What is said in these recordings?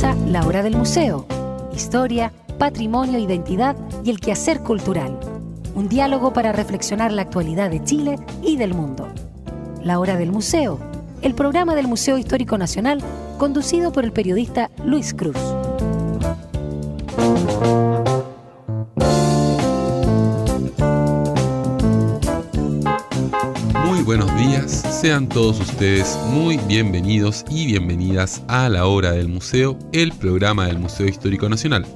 Comienza La Hora del Museo. Historia, patrimonio, identidad y el quehacer cultural. Un diálogo para reflexionar la actualidad de Chile y del mundo. La Hora del Museo, el programa del Museo Histórico Nacional, conducido por el periodista Luis Cruz. Muy buenos días, sean todos ustedes muy bienvenidos y bienvenidas a La Hora del Museo, el programa del Museo Histórico Nacional.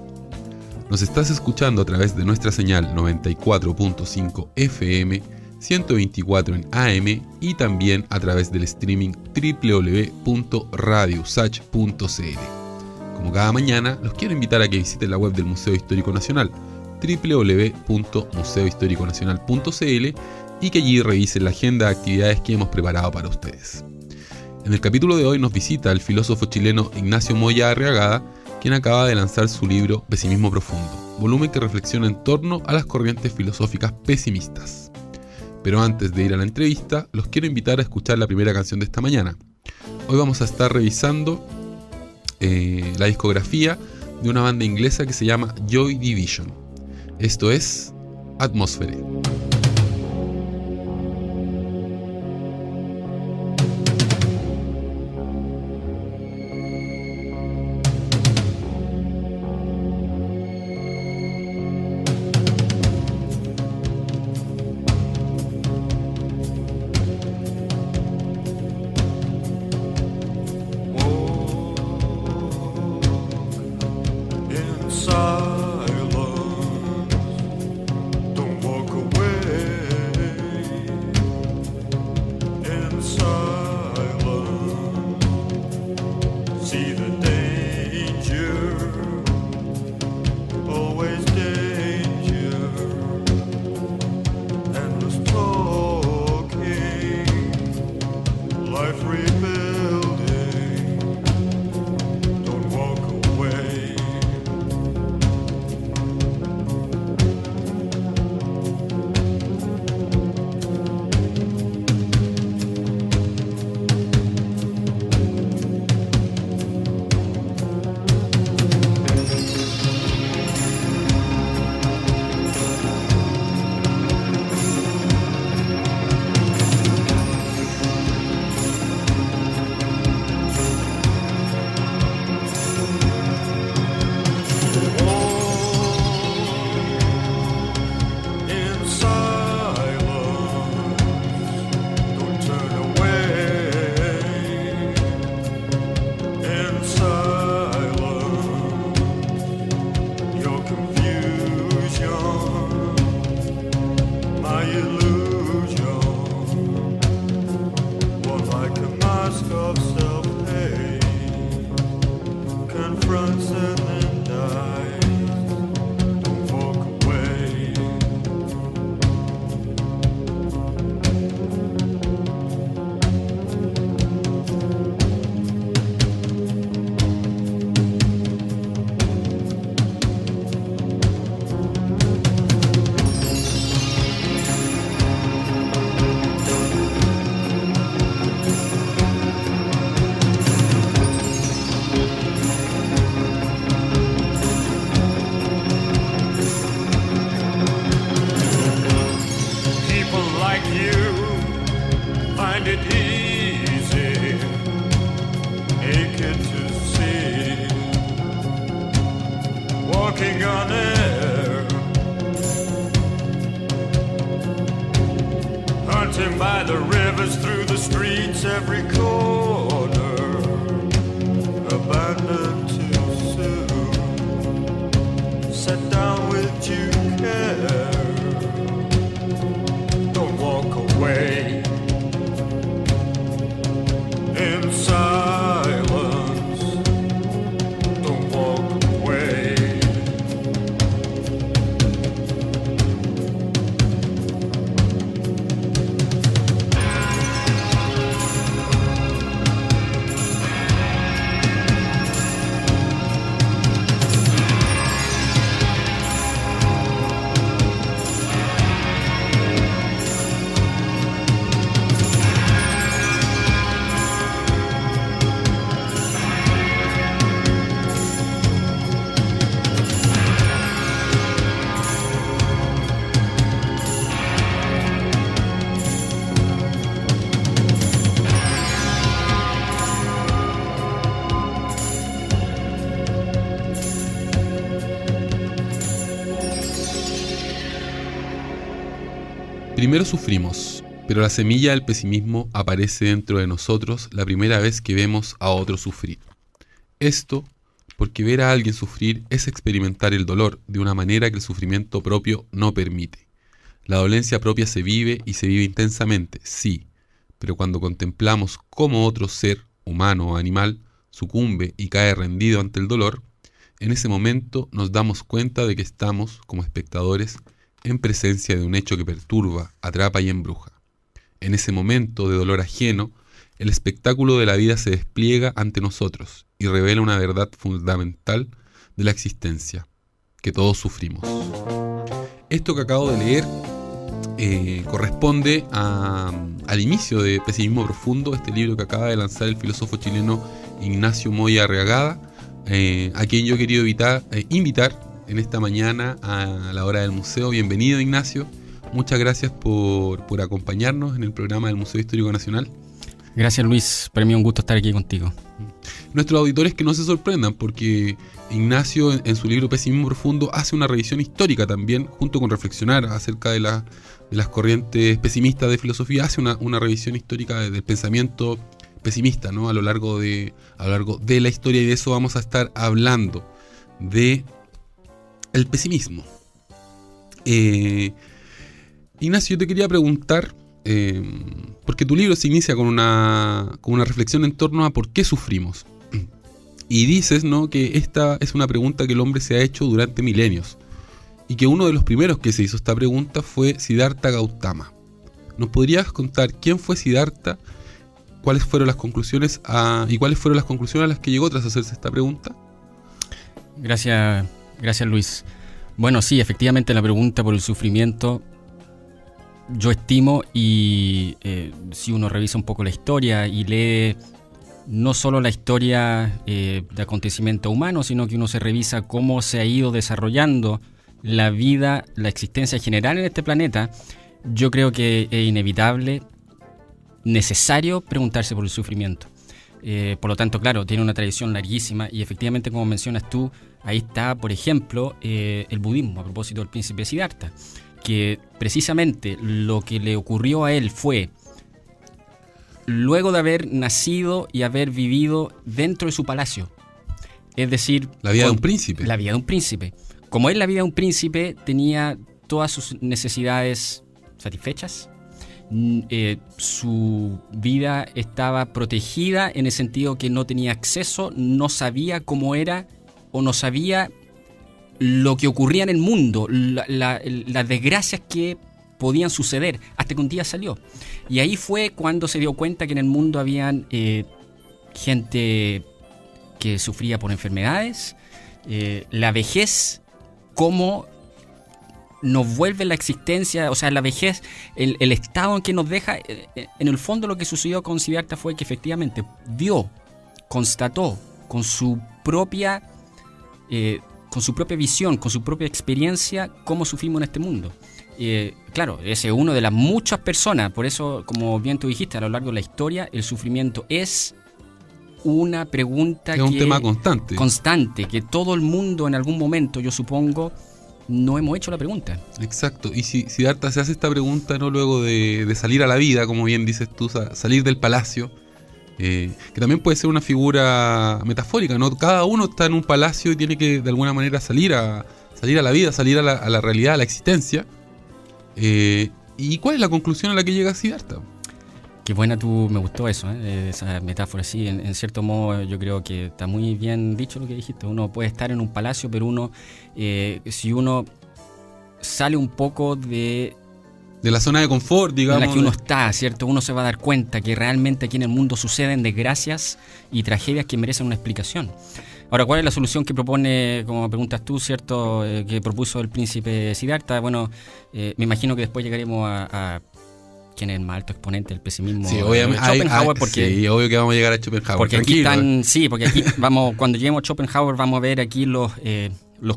Nos estás escuchando a través de nuestra señal 94.5 FM, 124 en AM y también a través del streaming www.radiousach.cl. Como cada mañana, los quiero invitar a que visiten la web del Museo Histórico Nacional, www.museohistoriconacional.cl, y que allí revisen la agenda de actividades que hemos preparado para ustedes. En el capítulo de hoy nos visita el filósofo chileno Ignacio Moya Arriagada, quien acaba de lanzar su libro Pesimismo Profundo, volumen que reflexiona en torno a las corrientes filosóficas pesimistas. Pero antes de ir a la entrevista, los quiero invitar a escuchar la primera canción de esta mañana. Hoy vamos a estar revisando la discografía de una banda inglesa que se llama Joy Division. Esto es Atmosphere. Primero sufrimos, pero la semilla del pesimismo aparece dentro de nosotros la primera vez que vemos a otro sufrir. Esto porque ver a alguien sufrir es experimentar el dolor de una manera que el sufrimiento propio no permite. La dolencia propia se vive y se vive intensamente, sí, pero cuando contemplamos cómo otro ser, humano o animal, sucumbe y cae rendido ante el dolor, en ese momento nos damos cuenta de que estamos, como espectadores, en presencia de un hecho que perturba, atrapa y embruja. En ese momento de dolor ajeno, el espectáculo de la vida se despliega ante nosotros y revela una verdad fundamental de la existencia, que todos sufrimos. Esto que acabo de leer corresponde al inicio de Pesimismo Profundo, este libro que acaba de lanzar el filósofo chileno Ignacio Moya Arriagada, a quien yo he querido invitar en esta mañana a la hora del museo. Bienvenido, Ignacio. Muchas gracias por acompañarnos en el programa del Museo Histórico Nacional. Gracias, Luis. Para mí es un gusto estar aquí contigo. Nuestros auditores que no se sorprendan, porque Ignacio en su libro Pesimismo Profundo hace una revisión histórica también, junto con reflexionar acerca de las corrientes pesimistas de filosofía, hace una revisión histórica del pensamiento pesimista, ¿no? a lo largo de la historia, y de eso vamos a estar hablando, de el pesimismo. Ignacio, yo te quería preguntar, porque tu libro se inicia con una reflexión en torno a por qué sufrimos. Y dices, ¿no?, que esta es una pregunta que el hombre se ha hecho durante milenios, y que uno de los primeros que se hizo esta pregunta fue Siddhartha Gautama. ¿Nos podrías contar quién fue Siddhartha, cuáles fueron las conclusiones a las que llegó tras hacerse esta pregunta? Gracias, Luis. Bueno, sí, efectivamente la pregunta por el sufrimiento, yo estimo, y si uno revisa un poco la historia y lee no solo la historia de acontecimiento humano, sino que uno se revisa cómo se ha ido desarrollando la vida, la existencia general en este planeta, yo creo que es inevitable, necesario preguntarse por el sufrimiento. Por lo tanto, claro, tiene una tradición larguísima, y efectivamente, como mencionas tú, ahí está, por ejemplo, el budismo, a propósito del príncipe Siddhartha, que precisamente lo que le ocurrió a él fue, luego de haber nacido y haber vivido dentro de su palacio, es decir, la vida de un príncipe. La vida de un príncipe. Como él, la vida de un príncipe, tenía todas sus necesidades satisfechas. Su vida estaba protegida en el sentido que no tenía acceso, no sabía cómo era o no sabía lo que ocurría en el mundo, las desgracias que podían suceder, hasta que un día salió. Y ahí fue cuando se dio cuenta que en el mundo habían gente que sufría por enfermedades, la vejez, cómo nos vuelve la existencia, o sea, la vejez, el estado en que nos deja. En el fondo, lo que sucedió con Siddhartha fue que efectivamente constató con su propia visión, con su propia experiencia, cómo sufrimos en este mundo. Claro, ese es uno de las muchas personas. Por eso, como bien tú dijiste, a lo largo de la historia, el sufrimiento es una pregunta es un tema constante, que todo el mundo en algún momento, yo supongo, no hemos hecho la pregunta. Exacto. Y si Siddhartha se hace esta pregunta, no luego de salir a la vida, como bien dices tú, salir del palacio, que también puede ser una figura metafórica, ¿no? Cada uno está en un palacio y tiene que de alguna manera salir a la vida, salir a la realidad, a la existencia. ¿Y cuál es la conclusión a la que llega Siddhartha? Qué buena me gustó eso, esa metáfora. Sí, en cierto modo yo creo que está muy bien dicho lo que dijiste. Uno puede estar en un palacio, pero si uno sale un poco de la zona de confort, digamos, en la que uno está, ¿cierto? Uno se va a dar cuenta que realmente aquí en el mundo suceden desgracias y tragedias que merecen una explicación. Ahora, ¿cuál es la solución que propone, como preguntas tú, ¿cierto? Que propuso el príncipe Siddhartha? Bueno, me imagino que después llegaremos a quién es el más alto exponente del pesimismo. Sí, obviamente. Schopenhauer, sí, obvio que vamos a llegar a Schopenhauer. Porque aquí porque aquí cuando lleguemos a Schopenhauer vamos a ver aquí los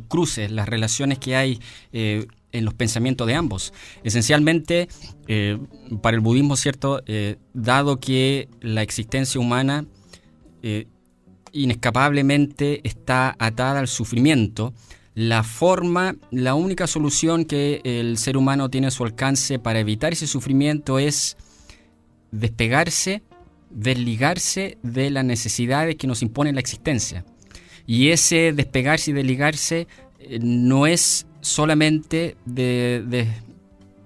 cruces, las relaciones que hay en los pensamientos de ambos. Esencialmente, para el budismo, ¿cierto? Dado que la existencia humana inescapablemente está atada al sufrimiento, la única solución que el ser humano tiene a su alcance para evitar ese sufrimiento es despegarse, desligarse de las necesidades que nos impone la existencia. Y ese despegarse y desligarse no es solamente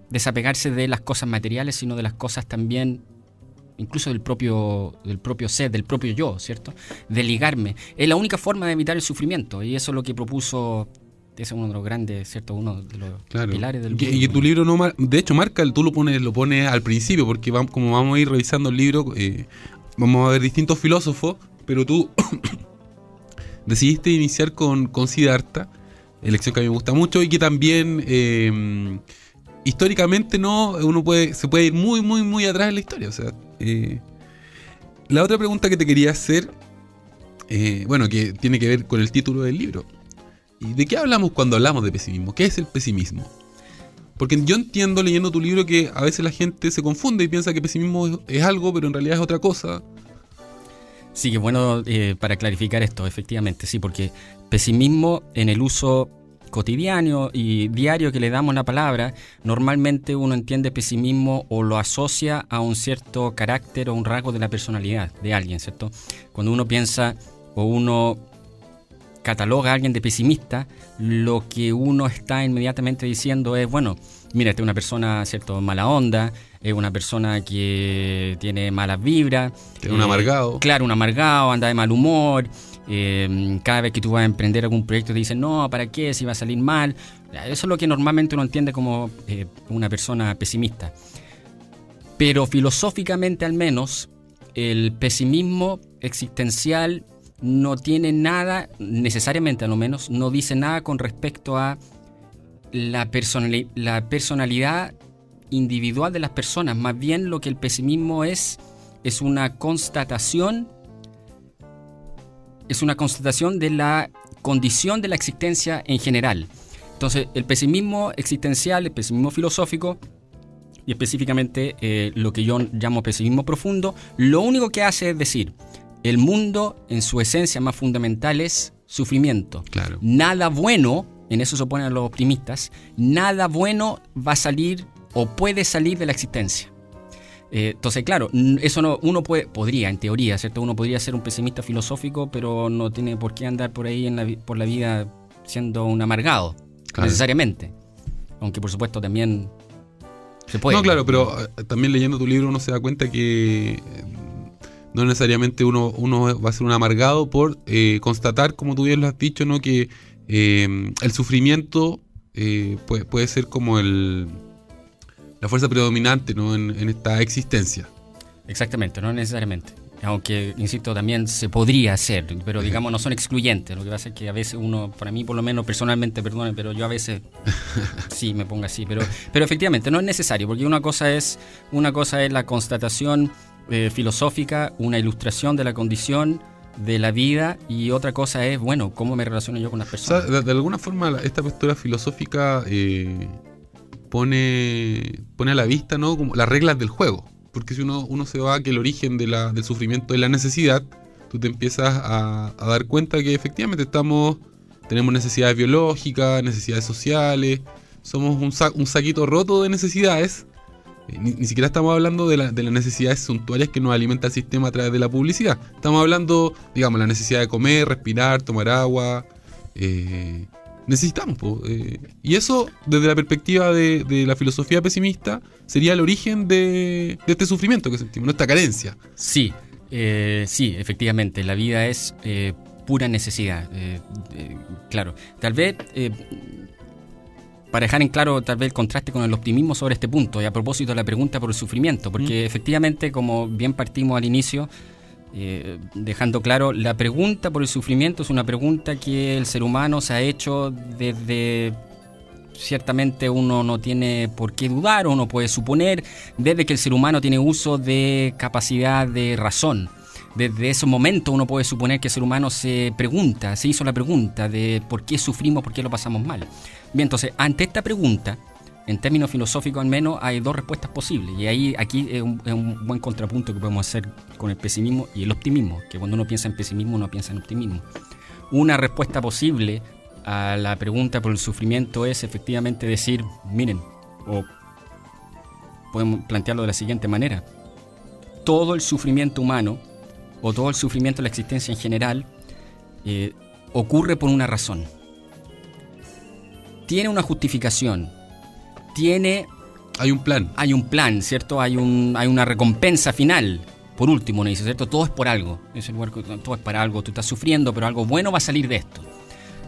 desapegarse de las cosas materiales, sino de las cosas también, incluso del propio ser, del propio yo, ¿cierto? Desligarme. Es la única forma de evitar el sufrimiento, y eso es lo que propuso, ese es uno de los grandes, ¿cierto? Uno de los pilares del y tu libro, de hecho, marca, tú lo pones al principio, porque como vamos a ir revisando el libro, vamos a ver distintos filósofos, pero tú decidiste iniciar con Siddhartha, elección que a mí me gusta mucho y que también históricamente se puede ir muy, muy, muy atrás en la historia. O sea, la otra pregunta que te quería hacer, que tiene que ver con el título del libro. ¿Y de qué hablamos cuando hablamos de pesimismo? ¿Qué es el pesimismo? Porque yo entiendo leyendo tu libro que a veces la gente se confunde y piensa que pesimismo es algo, pero en realidad es otra cosa. Sí, que bueno para clarificar esto, efectivamente, sí, porque pesimismo en el uso cotidiano y diario que le damos la palabra, normalmente uno entiende pesimismo o lo asocia a un cierto carácter o un rasgo de la personalidad de alguien, ¿cierto? Cuando uno piensa o uno cataloga a alguien de pesimista, lo que uno está inmediatamente diciendo es, bueno, mira, esta es una persona, ¿cierto?, mala onda, es una persona que tiene malas vibras. Es un amargado. Claro, un amargado, anda de mal humor. Cada vez que tú vas a emprender algún proyecto te dicen, no, ¿para qué? Si va a salir mal. Eso es lo que normalmente uno entiende como una persona pesimista. Pero filosóficamente al menos, el pesimismo existencial no tiene nada, necesariamente a lo menos, no dice nada con respecto a la personalidad individual de las personas. Más bien lo que el pesimismo es una constatación de la condición de la existencia en general. Entonces, el pesimismo existencial, el pesimismo filosófico, y específicamente lo que yo llamo pesimismo profundo, lo único que hace es decir, el mundo en su esencia más fundamental es sufrimiento. Claro. Nada bueno, en eso se oponen los optimistas, nada bueno va a salir o puede salir de la existencia. Entonces, claro, eso no, podría, en teoría, ¿cierto? Uno podría ser un pesimista filosófico, pero no tiene por qué andar por ahí por la vida siendo un amargado, claro, necesariamente. Aunque, por supuesto, también se puede. No, claro, pero también leyendo tu libro uno se da cuenta que no necesariamente uno va a ser un amargado por constatar, como tú bien lo has dicho, ¿no?, que el sufrimiento puede ser como la fuerza predominante, ¿no?, en esta existencia. Exactamente, no necesariamente. Aunque, insisto, también se podría hacer, pero digamos no son excluyentes. Lo que pasa es que a veces uno, para mí por lo menos personalmente, perdone, pero yo a veces sí me pongo así. Pero efectivamente no es necesario, porque una cosa es la constatación filosófica, una ilustración de la condición de la vida, y otra cosa es, bueno, cómo me relaciono yo con las personas. O sea, de alguna forma esta postura filosófica pone a la vista, ¿no?, como las reglas del juego. Porque si uno se va a que el origen del sufrimiento es la necesidad, tú te empiezas a dar cuenta que efectivamente tenemos necesidades biológicas, necesidades sociales, somos un saquito roto de necesidades. Ni siquiera estamos hablando de las necesidades suntuarias que nos alimenta el sistema a través de la publicidad. Estamos hablando, digamos, la necesidad de comer, respirar, tomar agua. Necesitamos, y eso, desde la perspectiva de la filosofía pesimista, sería el origen de este sufrimiento que sentimos, nuestra carencia. Sí, efectivamente, la vida es pura necesidad. Claro, tal vez, para dejar en claro tal vez el contraste con el optimismo sobre este punto, y a propósito de la pregunta por el sufrimiento, porque efectivamente, como bien partimos al inicio, dejando claro, la pregunta por el sufrimiento es una pregunta que el ser humano se ha hecho desde, ciertamente uno no tiene por qué dudar, uno puede suponer, desde que el ser humano tiene uso de capacidad de razón. Desde ese momento uno puede suponer que el ser humano se hizo la pregunta de por qué sufrimos, por qué lo pasamos mal. Bien, entonces, ante esta pregunta, en términos filosóficos al menos, hay dos respuestas posibles. Y aquí es un buen contrapunto que podemos hacer con el pesimismo y el optimismo, que cuando uno piensa en pesimismo, uno piensa en optimismo. Una respuesta posible a la pregunta por el sufrimiento es efectivamente decir, miren, o podemos plantearlo de la siguiente manera: todo el sufrimiento humano o todo el sufrimiento de la existencia en general ocurre por una razón. Tiene una justificación, hay un plan. Hay un plan, ¿cierto? Hay una recompensa final. Por último, uno dice, ¿cierto? Todo es por algo. Todo es para algo. Tú estás sufriendo, pero algo bueno va a salir de esto.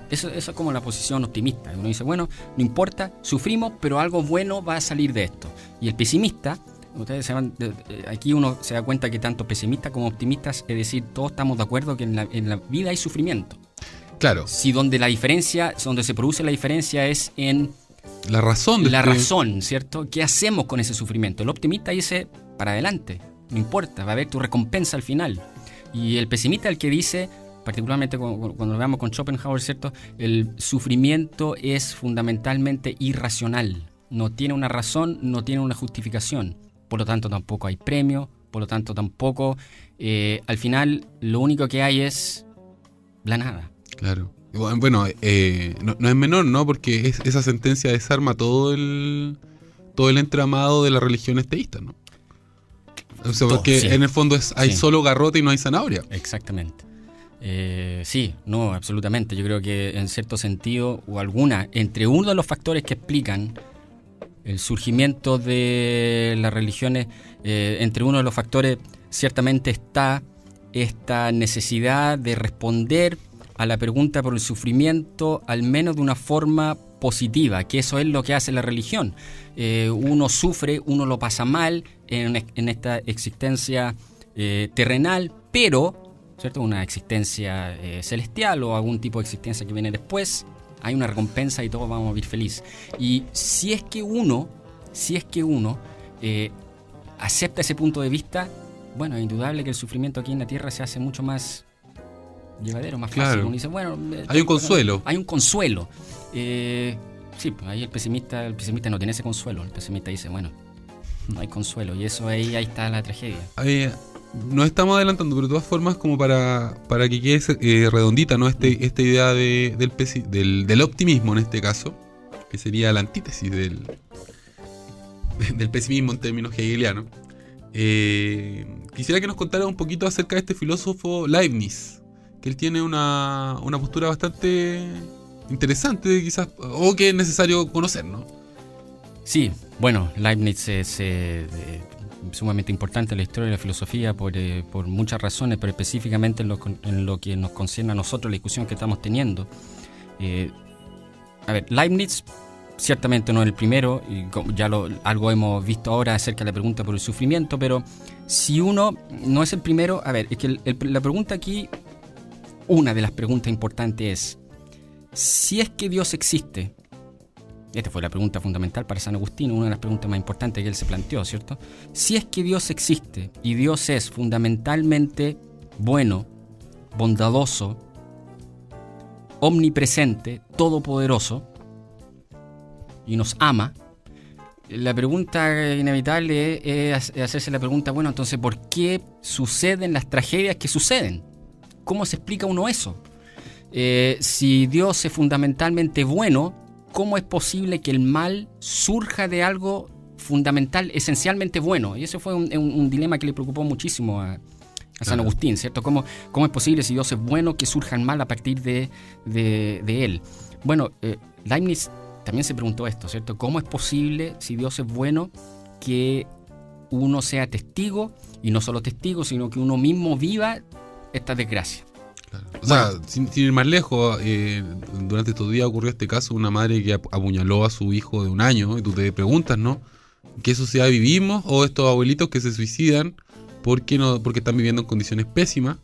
Eso es como la posición optimista. Uno dice, bueno, no importa, sufrimos, pero algo bueno va a salir de esto. Y el pesimista, aquí uno se da cuenta que tanto pesimistas como optimistas, es decir, todos estamos de acuerdo que en la vida hay sufrimiento. Claro. Si donde se produce la diferencia es en la razón, ¿cierto? ¿Qué hacemos con ese sufrimiento? El optimista dice, para adelante, no importa, va a haber tu recompensa al final. Y el pesimista el que dice, particularmente cuando lo veamos con Schopenhauer, ¿cierto? El sufrimiento es fundamentalmente irracional. No tiene una razón, no tiene una justificación. Por lo tanto, tampoco hay premio, por lo tanto, tampoco... al final, lo único que hay es la nada. Claro. Bueno, no es menor, ¿no? Porque esa sentencia desarma todo el entramado de las religiones teístas, ¿no? O sea, porque sí, en el fondo hay solo garrote y no hay zanahoria. Exactamente. Sí, no, absolutamente. Yo creo que en cierto sentido, entre uno de los factores que explican el surgimiento de las religiones, entre uno de los factores ciertamente está esta necesidad de responder a la pregunta por el sufrimiento, al menos de una forma positiva, que eso es lo que hace la religión. Uno sufre, uno lo pasa mal en esta existencia terrenal, pero, ¿cierto?, una existencia celestial o algún tipo de existencia que viene después, hay una recompensa y todos vamos a vivir feliz. Y si es que uno acepta ese punto de vista, bueno, es indudable que el sufrimiento aquí en la tierra se hace mucho más llevadero, más fácil. Claro. Uno dice, bueno, hay un consuelo. Hay un consuelo. Sí, pues ahí el pesimista no tiene ese consuelo. El pesimista dice, bueno, no hay consuelo. Y eso ahí está la tragedia. Nos estamos adelantando, pero de todas formas, como para que quede redondita, ¿no? Esta idea del optimismo en este caso, que sería la antítesis del pesimismo en términos hegelianos. Quisiera que nos contara un poquito acerca de este filósofo Leibniz, que él tiene una postura bastante interesante, quizás, o que es necesario conocer, ¿no? Sí, bueno, Leibniz es sumamente importante en la historia de la filosofía por muchas razones, pero específicamente en lo que nos concierne a nosotros, la discusión que estamos teniendo. Leibniz ciertamente no es el primero, y algo hemos visto ahora acerca de la pregunta por el sufrimiento, pero si uno no es el primero, es que la pregunta aquí, una de las preguntas importantes es, si es que Dios existe, esta fue la pregunta fundamental para San Agustín, una de las preguntas más importantes que él se planteó, ¿cierto? Si es que Dios existe y Dios es fundamentalmente bueno, bondadoso, omnipresente, todopoderoso y nos ama, la pregunta inevitable es hacerse la pregunta, bueno, entonces, ¿por qué suceden las tragedias que suceden? ¿Cómo se explica uno eso? Si Dios es fundamentalmente bueno, ¿cómo es posible que el mal surja de algo fundamental, esencialmente bueno? Y ese fue un dilema que le preocupó muchísimo a San Agustín, ¿cierto? ¿Cómo es posible, si Dios es bueno, que surja el mal a partir de él? Bueno, Leibniz también se preguntó esto, ¿cierto? ¿Cómo es posible, si Dios es bueno, que uno sea testigo, y no solo testigo, sino que uno mismo viva esta desgracia? Claro. O sea, sin ir más lejos, durante estos días ocurrió este caso, una madre que apuñaló a su hijo de 1 año, y tú te preguntas, ¿no? ¿En qué sociedad vivimos? O estos abuelitos que se suicidan porque están viviendo en condiciones pésimas.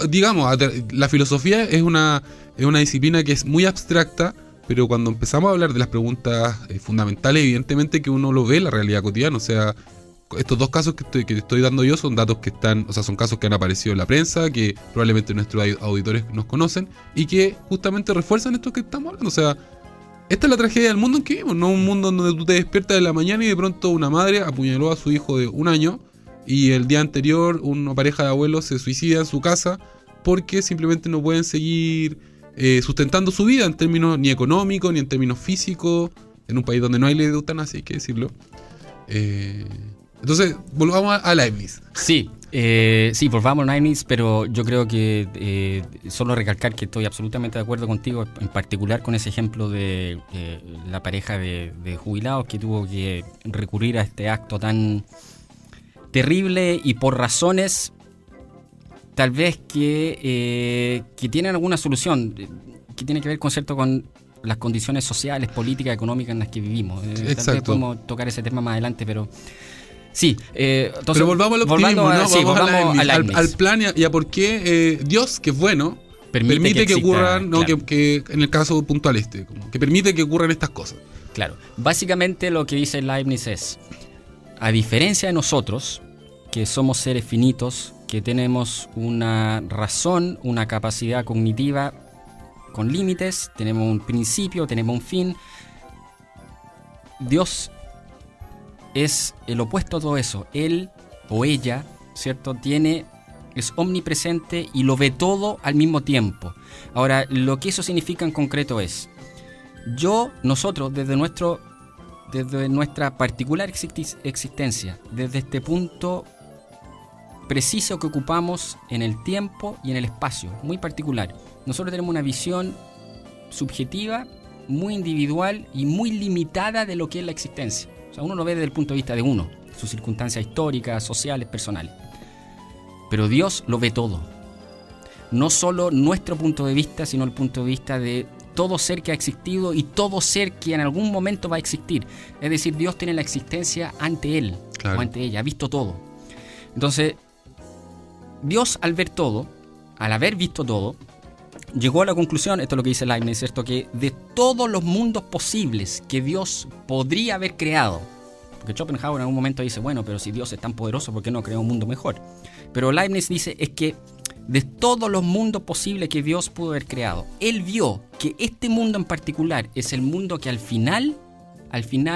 Digamos, la filosofía es una disciplina que es muy abstracta, pero cuando empezamos a hablar de las preguntas fundamentales, evidentemente que uno lo ve en la realidad cotidiana. O sea, estos 2 casos que te estoy dando yo son datos que son casos que han aparecido en la prensa, que probablemente nuestros auditores nos conocen, y que justamente refuerzan esto que estamos hablando. O sea, esta es la tragedia del mundo en que vivimos, no un mundo donde tú te despiertas de la mañana y de pronto una madre apuñaló a su hijo de 1 año, y el día anterior una pareja de abuelos se suicida en su casa porque simplemente no pueden seguir sustentando su vida en términos ni económicos, ni en términos físicos, en un país donde no hay ley de eutanasia, hay que decirlo. Entonces, volvamos a Leibniz. Sí, volvamos a Leibniz, pero yo creo que solo recalcar que estoy absolutamente de acuerdo contigo, en particular con ese ejemplo de la pareja de jubilados que tuvo que recurrir a este acto tan terrible y por razones tal vez que tienen alguna solución, que tiene que ver con las condiciones sociales, políticas, económicas en las que vivimos. Exacto. Tal vez podemos tocar ese tema más adelante, pero sí. Entonces, pero volvamos al optimismo, ¿no? Volvamos al plan y a por qué Dios, que es bueno, permite que ocurran, ¿no? Claro. que en el caso puntual como que permite que ocurran estas cosas. Claro. Básicamente lo que dice Leibniz es, a diferencia de nosotros, que somos seres finitos, que tenemos una razón, una capacidad cognitiva con límites, tenemos un principio, tenemos un fin, Dios es el opuesto a todo eso. Él o ella, ¿cierto? Es omnipresente y lo ve todo al mismo tiempo. Ahora, lo que eso significa en concreto es, nosotros, desde nuestra particular existencia, desde este punto preciso que ocupamos en el tiempo y en el espacio, muy particular, nosotros tenemos una visión subjetiva, muy individual y muy limitada de lo que es la existencia. O sea, uno lo ve desde el punto de vista de uno, sus circunstancias históricas, sociales, personales. Pero Dios lo ve todo. No solo nuestro punto de vista, sino el punto de vista de todo ser que ha existido y todo ser que en algún momento va a existir. Es decir, Dios tiene la existencia ante Él, claro, o ante ella, ha visto todo. Entonces, Dios al haber visto todo, llegó a la conclusión, esto es lo que dice Leibniz, ¿cierto? Que de todos los mundos posibles que Dios podría haber creado, porque Schopenhauer en algún momento dice, bueno, pero si Dios es tan poderoso, ¿por qué no creó un mundo mejor? Pero Leibniz dice, es que de todos los mundos posibles que Dios pudo haber creado, Él vio que este mundo en particular es el mundo que al final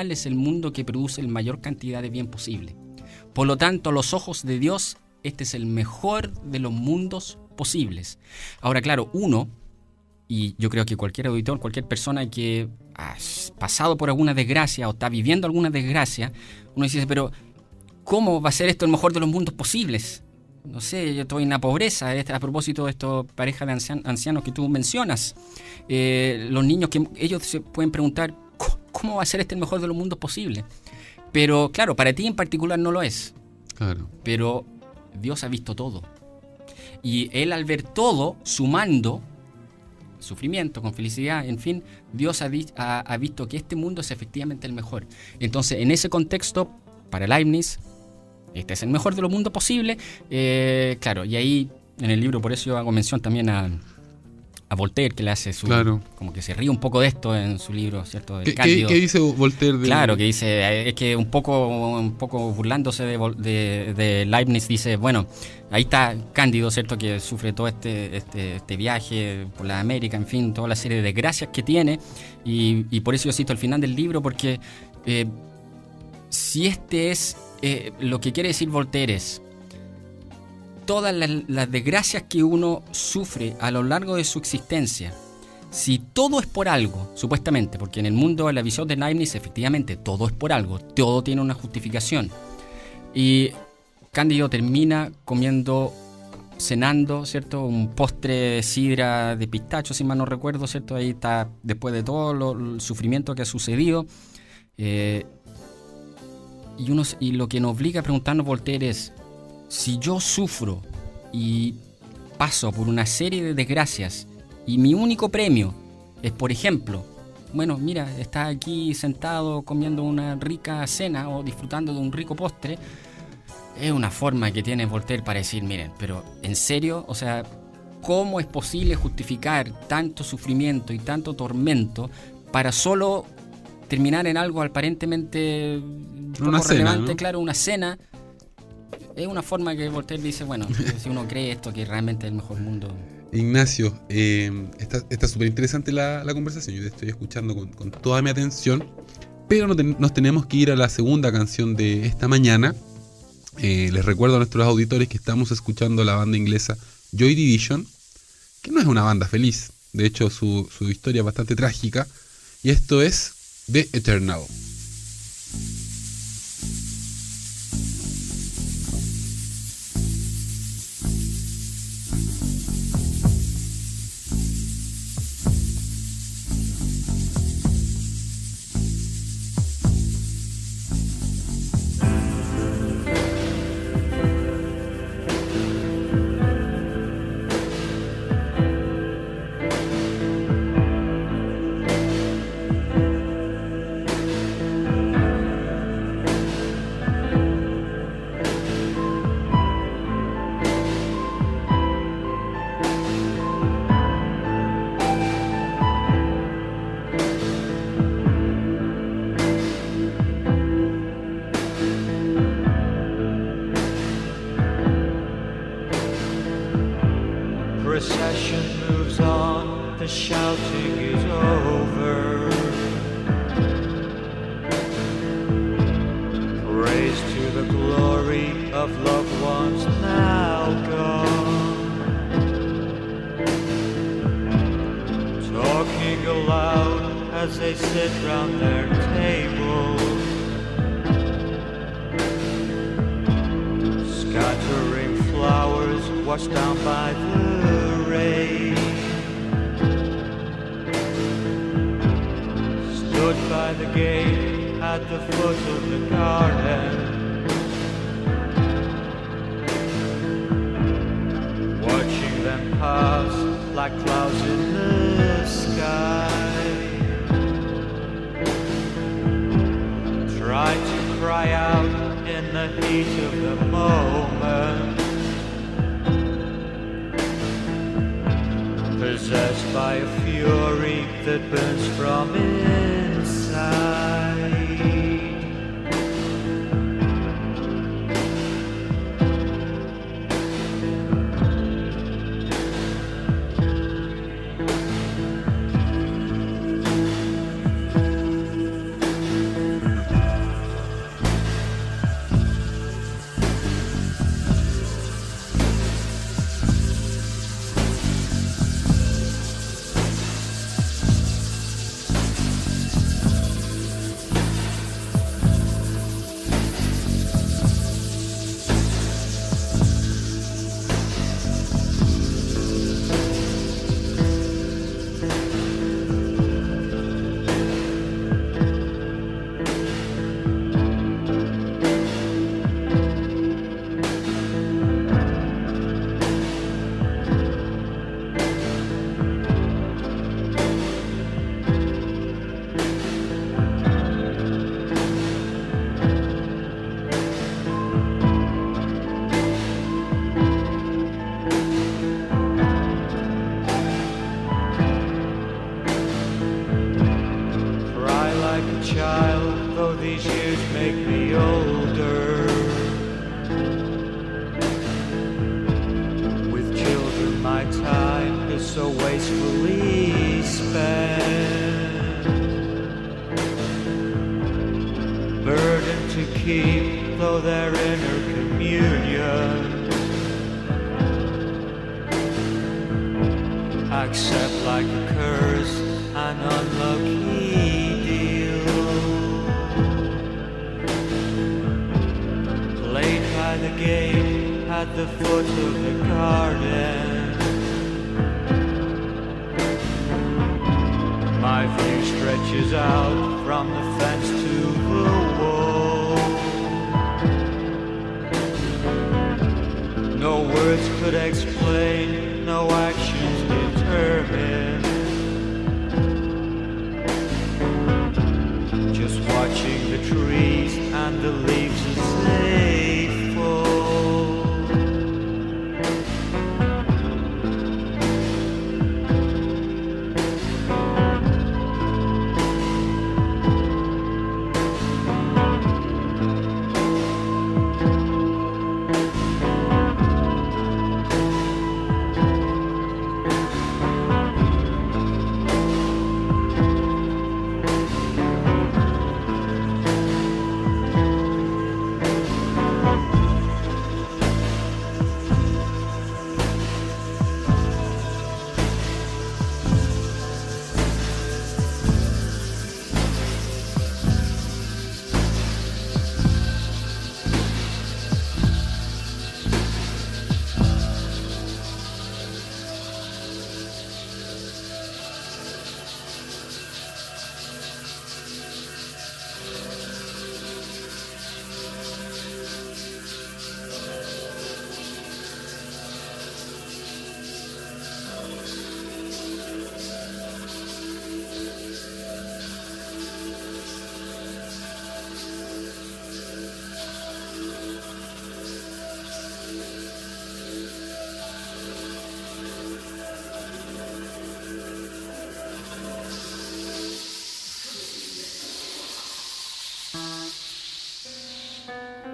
es el mundo que produce la mayor cantidad de bien posible. Por lo tanto, a los ojos de Dios, este es el mejor de los mundos posibles. Ahora, claro, y yo creo que cualquier auditor, cualquier persona que ha pasado por alguna desgracia o está viviendo alguna desgracia, uno dice, pero ¿cómo va a ser esto el mejor de los mundos posibles? No sé, yo estoy en la pobreza, a propósito de esta pareja de ancianos que tú mencionas. Los niños, que ellos se pueden preguntar, ¿cómo va a ser este el mejor de los mundos posibles? Pero claro, para ti en particular no lo es. Claro. Pero Dios ha visto todo. Y Él al ver todo, sumando sufrimiento con felicidad, en fin, Dios ha visto que este mundo es efectivamente el mejor. Entonces, en ese contexto, para Leibniz, este es el mejor de los mundos posibles. Claro, y ahí en el libro, por eso yo hago mención también a Voltaire, que le hace claro, como que se ríe un poco de esto en su libro, ¿cierto? ¿Qué dice Voltaire? Claro, que dice, es que un poco burlándose de Leibniz, dice, bueno, ahí está Cándido, ¿cierto? Que sufre todo este viaje por la América, en fin, toda la serie de desgracias que tiene, y por eso yo cito al final del libro, porque si lo que quiere decir Voltaire es, todas las desgracias que uno sufre a lo largo de su existencia, si todo es por algo, supuestamente, porque en el mundo, en la visión de Leibniz, efectivamente, todo es por algo, todo tiene una justificación. Y Cándido termina cenando, ¿cierto? Un postre de sidra de pistacho, si mal no recuerdo, ¿cierto? Ahí está, después de todo el sufrimiento que ha sucedido. Y lo que nos obliga a preguntarnos Voltaire es, si yo sufro y paso por una serie de desgracias y mi único premio es, por ejemplo, bueno, mira, está aquí sentado comiendo una rica cena o disfrutando de un rico postre, es una forma que tiene Voltaire para decir, miren, pero en serio, o sea, ¿cómo es posible justificar tanto sufrimiento y tanto tormento para solo terminar en algo aparentemente poco relevante, ¿no? Claro, una cena. Es una forma que Voltaire dice, bueno, si uno cree esto, que realmente es el mejor mundo. Ignacio, está súper interesante la conversación. Yo te estoy escuchando con toda mi atención, pero nos tenemos que ir a la segunda canción de esta mañana. Les recuerdo a nuestros auditores que estamos escuchando la banda inglesa Joy Division, que no es una banda feliz. De hecho, su historia es bastante trágica. Y esto es The Eternal. Procession moves on, the shouting is over. Praise to the glory of loved ones now gone. Talking aloud as they sit round their table, scattering flowers washed down by the rain. Stood by the gate at the foot of the garden, watching them pass like clouds in the sky. Tried to cry out in the heat of the moment, possessed by a fury that burns from inside. Child, though these years make me older, with children my time is so wastefully spent. Burden to keep, though they're inner communion, accept like a curse an unlucky deal. Played by the gate at the foot of the garden, my view stretches out from the fence to the wall. No words could explain, no actions determine, just watching the trees and the leaves as they fall.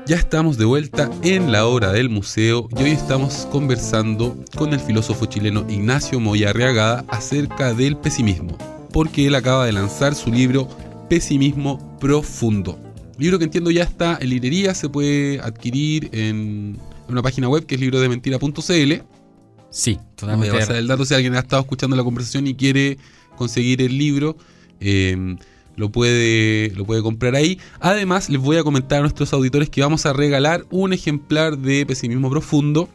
Ya estamos de vuelta en la hora del museo y hoy estamos conversando con el filósofo chileno Ignacio Moya Arriagada acerca del pesimismo, porque él acaba de lanzar su libro Pesimismo Profundo. Libro que entiendo ya está en librería, se puede adquirir en una página web que es librodementira.cl. Sí, Voy totalmente. a pasar el dato si alguien ha estado escuchando la conversación y quiere conseguir el libro. Lo puede comprar ahí. Además, les voy a comentar a nuestros auditores que vamos a regalar un ejemplar de Pesimismo Profundo.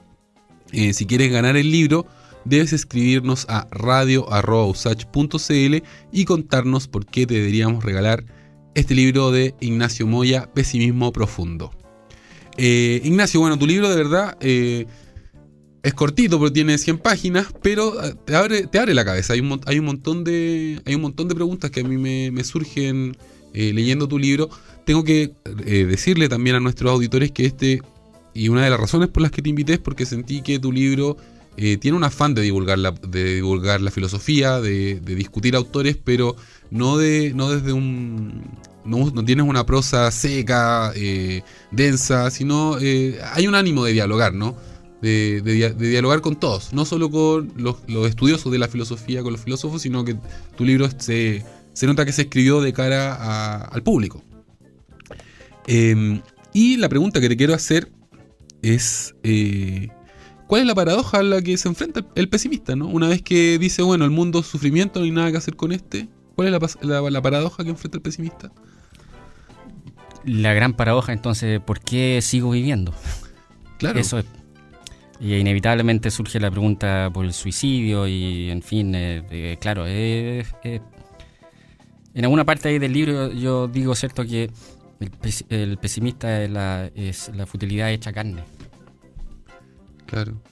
Si quieres ganar el libro, debes escribirnos a radio@usach.cl y contarnos por qué te deberíamos regalar este libro de Ignacio Moya, Pesimismo Profundo. Ignacio, bueno, tu libro de verdad es cortito porque tiene 100 páginas, pero te abre la cabeza. Hay un montón de preguntas que a mí me surgen leyendo tu libro. Tengo que decirle también a nuestros auditores que y una de las razones por las que te invité es porque sentí que tu libro tiene un afán de divulgar la filosofía, de discutir autores, pero no desde no tienes una prosa seca, densa, sino hay un ánimo de dialogar, ¿no? De dialogar con todos, no solo con los estudiosos de la filosofía, con los filósofos, sino que tu libro se nota que se escribió de cara al público. Y la pregunta que te quiero hacer es, ¿cuál es la paradoja a la que se enfrenta el pesimista, ¿no? Una vez que dice, bueno, el mundo es sufrimiento, no hay nada que hacer con ¿cuál es la paradoja que enfrenta el pesimista? La gran paradoja, entonces, ¿por qué sigo viviendo? Claro. Eso es. Y inevitablemente surge la pregunta por el suicidio y, en fin, claro, en alguna parte ahí del libro yo digo, ¿cierto?, que el pesimista es la futilidad hecha carne. Claro.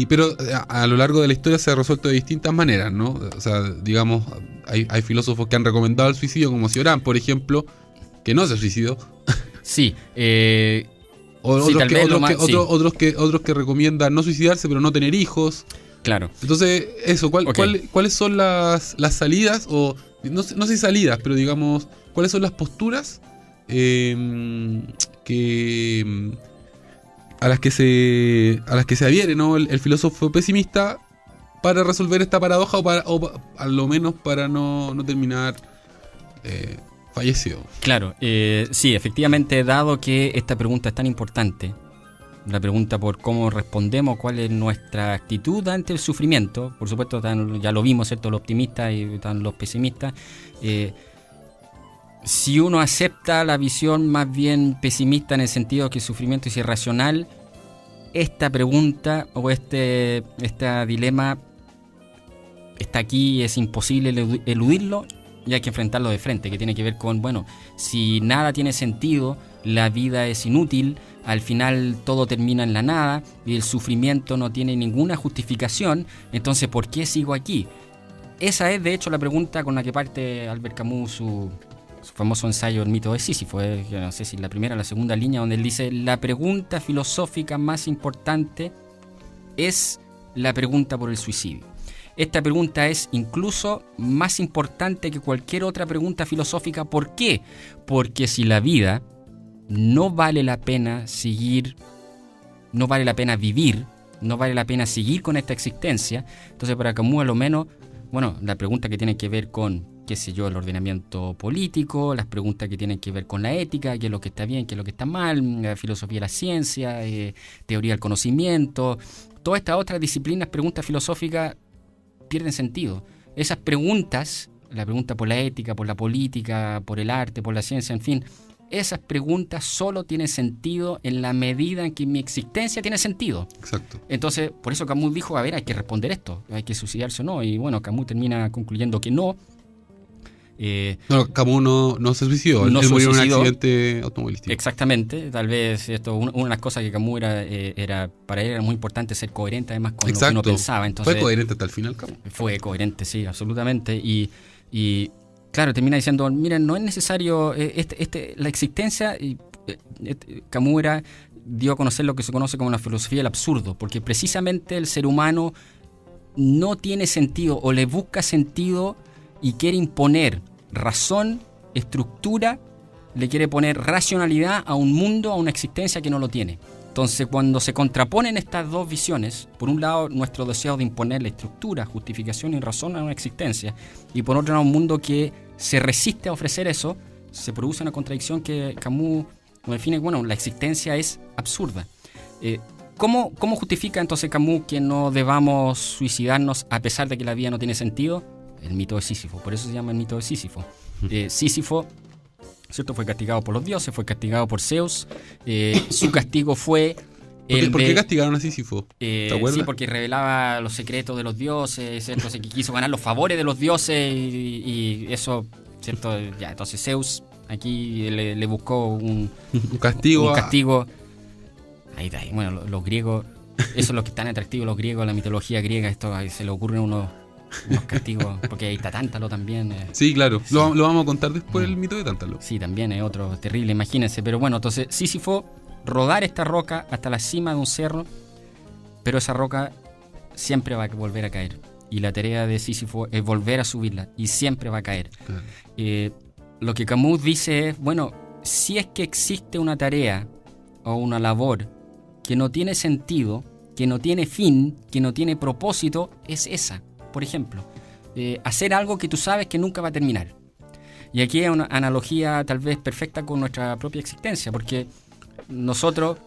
Pero a lo largo de la historia se ha resuelto de distintas maneras, ¿no? O sea, digamos, hay filósofos que han recomendado el suicidio, como Cioran, por ejemplo, que no se suicidó. Sí, Otros que recomiendan no suicidarse, pero no tener hijos. Claro. Entonces, eso, ¿cuáles son las salidas? O no sé si salidas, pero digamos, ¿cuáles son las posturas a las que se adhiere, ¿no? el filósofo pesimista para resolver esta paradoja o a lo menos para no terminar fallecido? Claro, sí, efectivamente, dado que esta pregunta es tan importante, la pregunta por cómo respondemos, cuál es nuestra actitud ante el sufrimiento, por supuesto, ya lo vimos, ¿cierto?, los optimistas y los pesimistas. Si uno acepta la visión más bien pesimista en el sentido que el sufrimiento es irracional, esta pregunta o este dilema está aquí, es imposible eludirlo y hay que enfrentarlo de frente, que tiene que ver con, bueno, si nada tiene sentido, la vida es inútil, al final todo termina en la nada y el sufrimiento no tiene ninguna justificación, entonces ¿por qué sigo aquí? Esa es de hecho la pregunta con la que parte Albert Camus su famoso ensayo El mito de Sísifo, no sé si la primera o la segunda línea, donde él dice: la pregunta filosófica más importante es la pregunta por el suicidio. Esta pregunta es incluso más importante que cualquier otra pregunta filosófica. ¿Por qué? Porque si la vida no vale la pena seguir, no vale la pena vivir, no vale la pena seguir con esta existencia, entonces para Camus a lo menos, bueno, la pregunta que tiene que ver con, qué sé yo, el ordenamiento político, las preguntas que tienen que ver con la ética, qué es lo que está bien, qué es lo que está mal, la filosofía de la ciencia, teoría del conocimiento, todas estas otras disciplinas, preguntas filosóficas, pierden sentido. Esas preguntas, la pregunta por la ética, por la política, por el arte, por la ciencia, en fin, esas preguntas solo tienen sentido en la medida en que mi existencia tiene sentido. Exacto. Entonces, por eso Camus dijo, a ver, hay que responder esto, hay que suicidarse o no, y bueno, Camus termina concluyendo que no. No, Camus no se suicidó, no él murió en un suicidó. accidente automovilístico. Exactamente, tal vez una de las cosas que Camus era para él era muy importante ser coherente además con Exacto. lo que uno pensaba. Entonces, fue coherente hasta el final, Camus. Fue coherente, sí, absolutamente. Y claro, termina diciendo, miren, no es necesario la existencia. Camus dio a conocer lo que se conoce como la filosofía del absurdo, porque precisamente el ser humano no tiene sentido o le busca sentido y quiere imponer razón, estructura le quiere poner racionalidad a un mundo, a una existencia que no lo tiene. Entonces, cuando se contraponen estas dos visiones, por un lado nuestro deseo de imponer la estructura, justificación y razón a una existencia, y por otro lado un mundo que se resiste a ofrecer eso, se produce una contradicción que Camus nos define, bueno, la existencia es absurda. ¿Cómo justifica entonces Camus que no debamos suicidarnos a pesar de que la vida no tiene sentido? El mito de Sísifo, por eso se llama el mito de Sísifo. Sísifo, ¿cierto? Fue castigado por los dioses, fue castigado por Zeus. Su castigo fue... ¿Por qué castigaron a Sísifo? ¿Te acuerdas? Sí, porque revelaba los secretos de los dioses, entonces que quiso ganar los favores de los dioses y eso, ¿cierto? Ya, entonces Zeus aquí le buscó un castigo. Ahí está, bueno, los griegos, eso es lo que es tan atractivo, los griegos, la mitología griega, esto se le ocurren unos castigos, porque hay Tántalo también. Sí, claro, sí. Lo vamos a contar después, el mito de Tántalo. Sí, también es otro terrible, imagínense. Pero bueno, entonces Sísifo, rodar esta roca hasta la cima de un cerro, pero esa roca siempre va a volver a caer. Y la tarea de Sísifo es volver a subirla, y siempre va a caer. Claro. Lo que Camus dice es, bueno, si es que existe una tarea o una labor que no tiene sentido, que no tiene fin, que no tiene propósito, es esa. Por ejemplo, hacer algo que tú sabes que nunca va a terminar. Y aquí hay una analogía tal vez perfecta con nuestra propia existencia, porque nosotros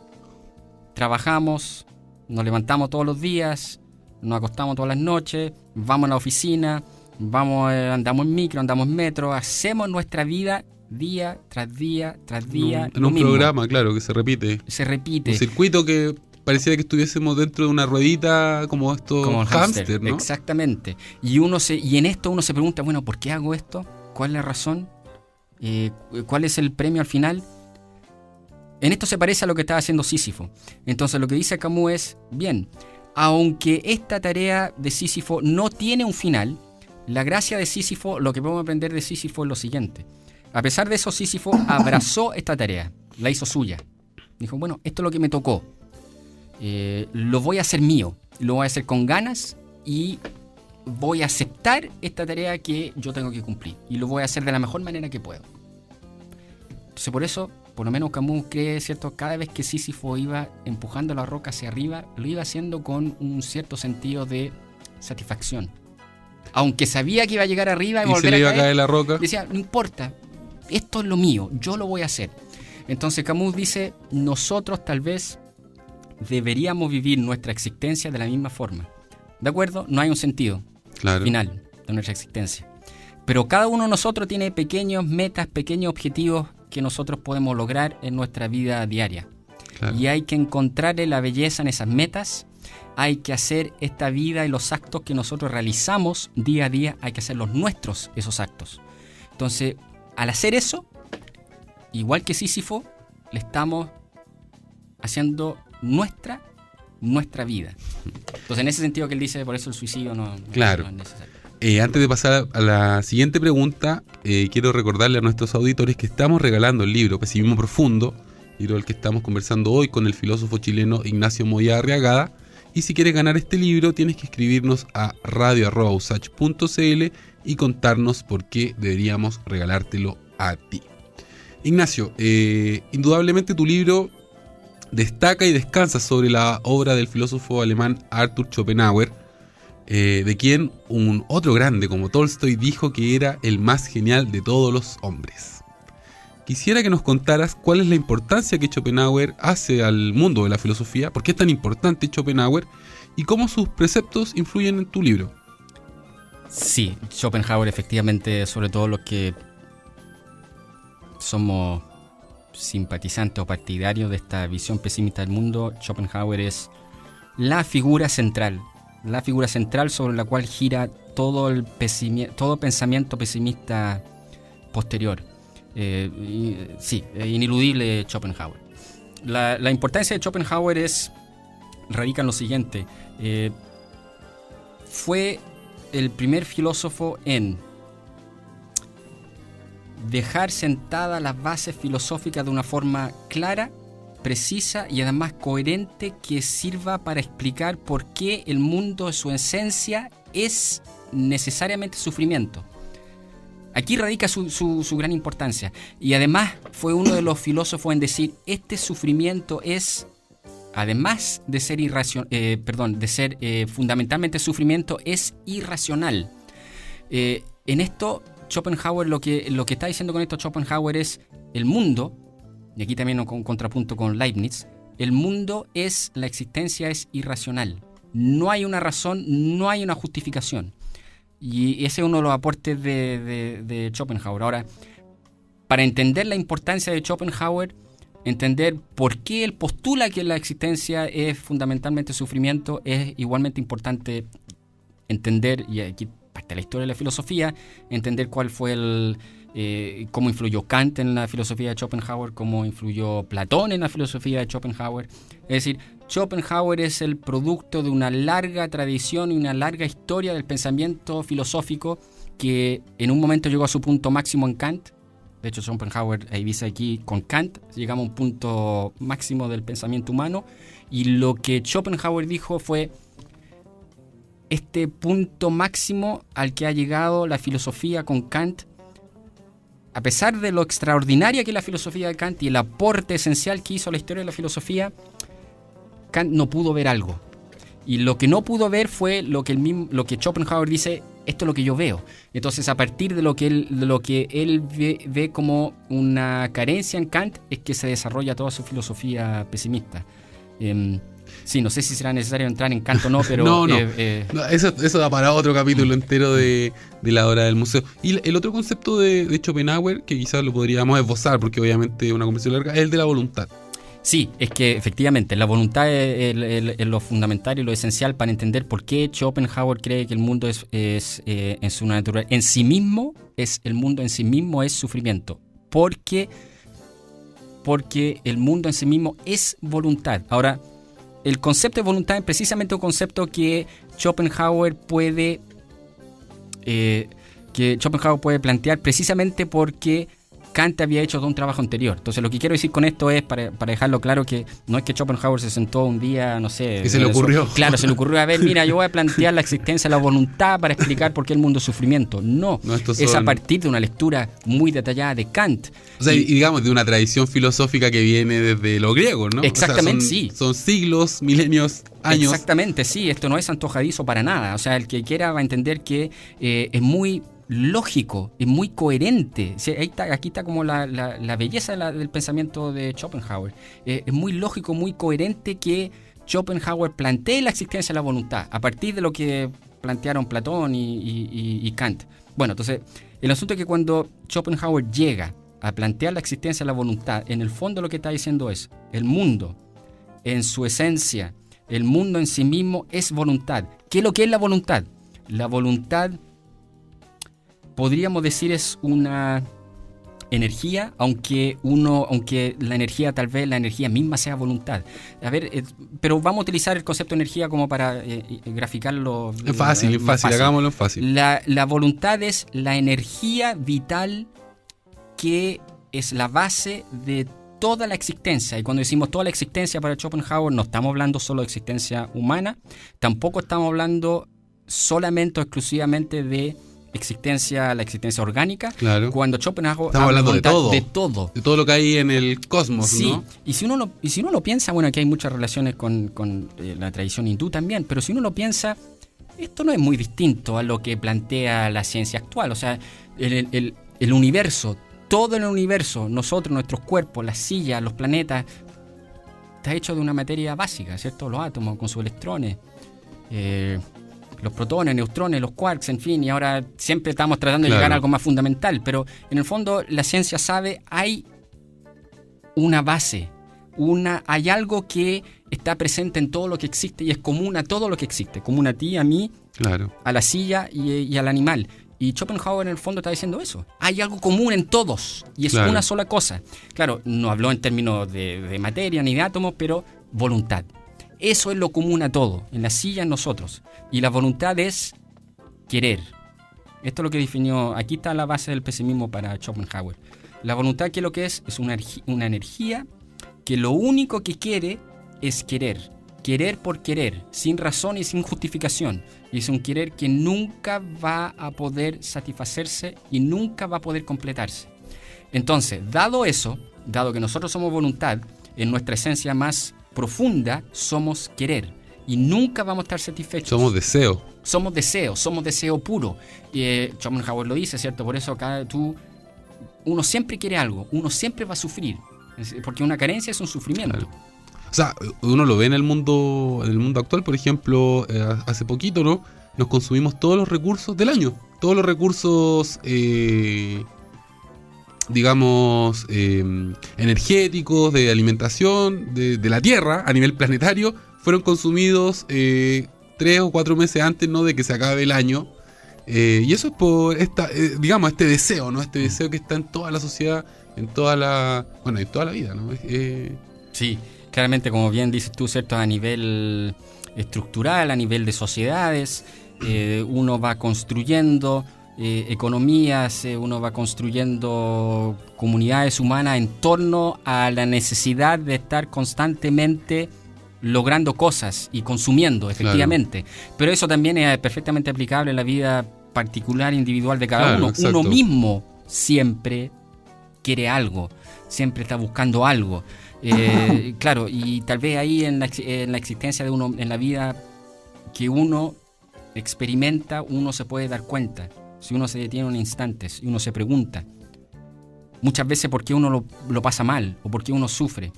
trabajamos, nos levantamos todos los días, nos acostamos todas las noches, vamos a la oficina, andamos en micro, andamos en metro, hacemos nuestra vida día tras día tras día. En un programa, claro, que se repite. Se repite. Un circuito que pareciera que estuviésemos dentro de una ruedita como estos como hámster, ¿no? Exactamente. Y en esto uno se pregunta, bueno, ¿por qué hago esto? ¿Cuál es la razón? ¿Cuál es el premio al final? En esto se parece a lo que estaba haciendo Sísifo. Entonces lo que dice Camus es, bien, aunque esta tarea de Sísifo no tiene un final, la gracia de Sísifo, lo que podemos aprender de Sísifo es lo siguiente. A pesar de eso, Sísifo abrazó esta tarea, la hizo suya. Dijo, bueno, esto es lo que me tocó. Lo voy a hacer mío, lo voy a hacer con ganas y voy a aceptar esta tarea que yo tengo que cumplir. Y lo voy a hacer de la mejor manera que puedo. Entonces por eso, por lo menos Camus cree, ¿cierto? Cada vez que Sísifo iba empujando la roca hacia arriba, lo iba haciendo con un cierto sentido de satisfacción. Aunque sabía que iba a llegar arriba y volver se le iba a caer la roca. Decía, no importa, esto es lo mío, yo lo voy a hacer. Entonces Camus dice, nosotros tal vez deberíamos vivir nuestra existencia de la misma forma. ¿De acuerdo? No hay un sentido final de nuestra existencia. Pero cada uno de nosotros tiene pequeñas metas, pequeños objetivos que nosotros podemos lograr en nuestra vida diaria. Claro. Y hay que encontrarle la belleza en esas metas. Hay que hacer esta vida y los actos que nosotros realizamos día a día, hay que hacerlos nuestros, esos actos. Entonces, al hacer eso, igual que Sísifo, le estamos haciendo nuestra vida. Entonces, en ese sentido que él dice, por eso el suicidio no es necesario. Antes de pasar a la siguiente pregunta, quiero recordarle a nuestros auditores que estamos regalando el libro Pesimismo Profundo, libro del que estamos conversando hoy con el filósofo chileno Ignacio Moya Arriagada. Y si quieres ganar este libro, tienes que escribirnos a radio@usach.cl y contarnos por qué deberíamos regalártelo a ti. Ignacio, indudablemente tu libro destaca y descansa sobre la obra del filósofo alemán Arthur Schopenhauer, de quien un otro grande como Tolstoy dijo que era el más genial de todos los hombres. Quisiera que nos contaras cuál es la importancia que Schopenhauer hace al mundo de la filosofía, por qué es tan importante Schopenhauer y cómo sus preceptos influyen en tu libro. Sí, Schopenhauer efectivamente, sobre todo los que somos simpatizantes o partidarios de esta visión pesimista del mundo, Schopenhauer es la figura central sobre la cual gira todo pensamiento pesimista posterior. Sí, ineludible Schopenhauer. La importancia de Schopenhauer radica en lo siguiente. Fue el primer filósofo en dejar sentadas las bases filosóficas de una forma clara, precisa y además coherente que sirva para explicar por qué el mundo en su esencia es necesariamente sufrimiento. Aquí radica su gran importancia. Y además fue uno de los filósofos en decir, este sufrimiento es, además de ser fundamentalmente sufrimiento, es irracional. En esto, Schopenhauer, lo que está diciendo con esto Schopenhauer es el mundo, y aquí también un contrapunto con Leibniz, el mundo es, la existencia es irracional. No hay una razón, no hay una justificación. Y ese es uno de los aportes de Schopenhauer. Ahora, para entender la importancia de Schopenhauer, entender por qué él postula que la existencia es fundamentalmente sufrimiento, es igualmente importante entender, y aquí parte de la historia de la filosofía, entender cuál fue cómo influyó Kant en la filosofía de Schopenhauer, cómo influyó Platón en la filosofía de Schopenhauer. Es decir, Schopenhauer es el producto de una larga tradición y una larga historia del pensamiento filosófico que en un momento llegó a su punto máximo en Kant. De hecho, Schopenhauer ahí dice aquí, con Kant llegamos a un punto máximo del pensamiento humano, y lo que Schopenhauer dijo fue: este punto máximo al que ha llegado la filosofía con Kant, a pesar de lo extraordinaria que es la filosofía de Kant y el aporte esencial que hizo a la historia de la filosofía, Kant no pudo ver algo. Y lo que no pudo ver fue lo que Schopenhauer dice: esto es lo que yo veo. Entonces, a partir de lo que él ve como una carencia en Kant, es que se desarrolla toda su filosofía pesimista. Sí, no sé si será necesario entrar en Kant o no, pero... No, eso da para otro capítulo entero de la hora del museo. Y el otro concepto de Schopenhauer, que quizás lo podríamos esbozar, porque obviamente es una conversación larga, es el de la voluntad. Sí, es que efectivamente la voluntad es lo fundamental y lo esencial para entender por qué Schopenhauer cree que el mundo es en su naturaleza, en sí mismo, el mundo en sí mismo es sufrimiento. Porque el mundo en sí mismo es voluntad. Ahora, el concepto de voluntad es precisamente un concepto que Schopenhauer puede plantear precisamente porque Kant había hecho todo un trabajo anterior. Entonces, lo que quiero decir con esto es, para dejarlo claro, que no es que Schopenhauer se sentó un día, no sé... ¿Qué se le ocurrió? Claro, se le ocurrió, a ver, mira, yo voy a plantear la existencia de la voluntad para explicar por qué el mundo es sufrimiento. No, es a partir de una lectura muy detallada de Kant. O sea, y digamos, de una tradición filosófica que viene desde los griegos, ¿no? Exactamente, o sea, sí. Son siglos, milenios, años. Exactamente, sí. Esto no es antojadizo para nada. O sea, el que quiera va a entender que es muy lógico, es muy coherente. O sea, aquí está como la belleza del pensamiento de Schopenhauer. Es muy lógico, muy coherente que Schopenhauer plantee la existencia de la voluntad a partir de lo que plantearon Platón y Kant. Bueno, entonces, el asunto es que cuando Schopenhauer llega a plantear la existencia de la voluntad, en el fondo lo que está diciendo es: el mundo, en su esencia, el mundo en sí mismo es voluntad. ¿Qué es lo que es la voluntad? La voluntad, podríamos decir, es una energía, aunque la energía, tal vez la energía misma sea voluntad. A ver, pero vamos a utilizar el concepto de energía como para graficarlo. Es fácil, hagámoslo fácil. La voluntad es la energía vital que es la base de toda la existencia. Y cuando decimos toda la existencia para Schopenhauer, no estamos hablando solo de existencia humana, tampoco estamos hablando solamente o exclusivamente de la existencia orgánica. Claro. Cuando Schopenhauer estamos hablando de todo. De todo lo que hay en el cosmos, sí, ¿no? Y si uno lo piensa, bueno, aquí hay muchas relaciones con la tradición hindú también, pero si uno lo piensa, esto no es muy distinto a lo que plantea la ciencia actual. O sea, el universo, todo el universo, nosotros, nuestros cuerpos, las sillas, los planetas, está hecho de una materia básica, ¿cierto? Los átomos con sus electrones, los protones, neutrones, los quarks, en fin, y ahora siempre estamos tratando de llegar a algo más fundamental, pero en el fondo la ciencia sabe, hay una base, hay algo que está presente en todo lo que existe y es común a todo lo que existe, común a ti, a mí, claro, a la silla y al animal. Y Schopenhauer en el fondo está diciendo eso. Hay algo común en todos y es una sola cosa. Claro, no habló en términos de materia ni de átomos, pero voluntad. Eso es lo común a todo, en la silla, en nosotros. Y la voluntad es querer. Esto es lo que definió, aquí está la base del pesimismo para Schopenhauer. La voluntad, ¿qué es lo que es? Es una energía que lo único que quiere es querer querer por querer, sin razón y sin justificación. Y es un querer que nunca va a poder satisfacerse y nunca va a poder completarse. Entonces, dado eso, dado que nosotros somos voluntad, en nuestra esencia más profunda somos querer y nunca vamos a estar satisfechos. Somos deseo. Somos deseo puro. Schopenhauer lo dice, ¿cierto? Por eso acá uno siempre quiere algo, uno siempre va a sufrir, porque una carencia es un sufrimiento. Claro. O sea, uno lo ve en el mundo actual, por ejemplo, hace poquito, ¿no? Nos consumimos todos los recursos del año, todos los recursos, digamos, energéticos, de alimentación, de la Tierra a nivel planetario, fueron consumidos 3 o 4 meses antes, ¿no?, de que se acabe el año. Y eso es por digamos, este deseo, ¿no? Este deseo que está en toda la sociedad, en toda la vida, ¿no? Sí, claramente, como bien dices tú, ¿cierto? A nivel estructural, a nivel de sociedades, uno va construyendo economías, uno va construyendo comunidades humanas en torno a la necesidad de estar constantemente logrando cosas y consumiendo, efectivamente. Claro. Pero eso también es perfectamente aplicable en la vida particular, individual de cada uno. Exacto. Uno mismo siempre quiere algo, siempre está buscando algo. Claro, y tal vez ahí en la existencia de uno, en la vida que uno experimenta, uno se puede dar cuenta. Si uno se detiene un instante y uno se pregunta muchas veces por qué uno lo pasa mal o por qué uno sufre,